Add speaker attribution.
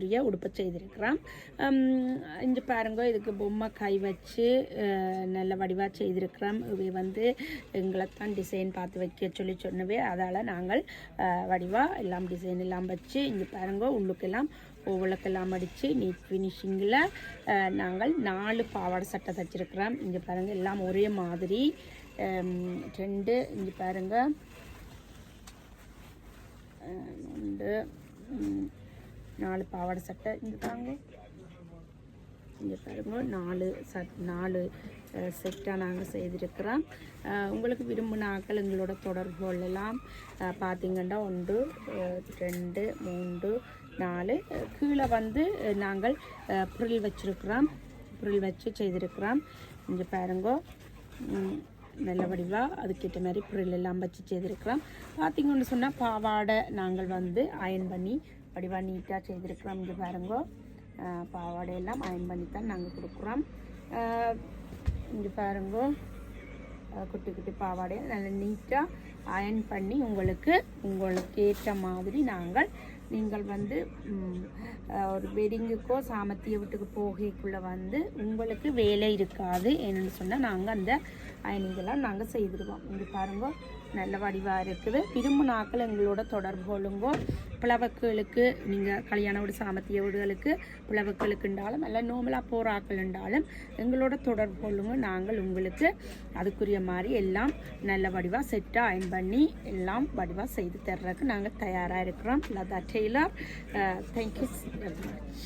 Speaker 1: அதுக்குரிய உடுப்பை செய்திருக்கிறோம். இங்கே பாருங்க, இதுக்கு பொம்மை கை வச்சு நல்ல வடிவாக செய்திருக்கிறோம். இவை வந்து எங்களை தான் டிசைன் பார்த்து வைக்க சொல்லி சொன்னவே, அதால் நாங்கள் வடிவாக எல்லாம் டிசைன் எல்லாம் வச்சு இங்கே பாருங்க உள்ளுக்கெல்லாம் ஓவலுக்கெல்லாம் அடித்து நீட் ஃபினிஷிங்கில் நாங்கள் 4 பாவாடை சட்டை தைச்சிருக்கிறோம். இங்கே பாருங்கள் எல்லாம் ஒரே மாதிரி 2 இங்கே பாருங்கள் 4 பாவாடை சட்டை இங்கே பாருங்க. இங்கே பாருங்க 4 செட்டாக நாங்கள் செய்திருக்கிறோம். உங்களுக்கு விரும்பினாக்கள் எங்களோட தொடர்புகள் எல்லாம் பார்த்திங்கன்னா 1 2 3 4 கீழே வந்து நாங்கள் புரில் வச்சுருக்கிறோம். புரில் வச்சு செய்திருக்கிறோம். இங்கே பாருங்க நல்ல வடிவாக அதுக்கேற்ற மாதிரி புரில் எல்லாம் வச்சு செய்திருக்கிறோம். பார்த்திங்கன்னு சொன்னால் பாவாடை நாங்கள் வந்து அயன் பண்ணி வடிவாக நீட்டாக செய்திருக்கிறோம். இங்கே பாருங்க பாவாடையெல்லாம் அயன் பண்ணி தான் நாங்கள் கொடுக்குறோம். இங்கே பாருங்க குட்டி குட்டி பாவாடையை நல்லா நீட்டாக அயன் பண்ணி உங்களுக்கு ஏற்ற மாதிரி நீங்கள் வந்து ஒரு வெட்டிங்குக்கோ சாமத்திய வீட்டுக்கு போகைக்குள்ளே வந்து உங்களுக்கு வேலை இருக்காது. என்னென்னு சொன்னால் நாங்கள் அந்த அயனிங்கெல்லாம் நாங்கள் செய்திருவோம். இங்கே பாருங்க நல்ல வடிவாக இருக்குது. விரும்பினாக்கள் எங்களோட தொடர்பு கொள்ளுங்கோ. பிளவக்களுக்கு நீங்கள் கல்யாண வீடு சாமத்திய வீடுகளுக்கு பிளவக்களுக்குண்டாலும் இல்லை நோமலாக போராக்கள் இருந்தாலும் எங்களோட தொடர்பு கொள்ளுங்க. நாங்கள் உங்களுக்கு அதுக்குரிய மாதிரி எல்லாம் நல்ல வடிவாக செட்டாக அயன் பண்ணி எல்லாம் வடிவாக செய்து தர்றதுக்கு நாங்கள் தயாராக இருக்கிறோம். Latha tailor. Thank you very much.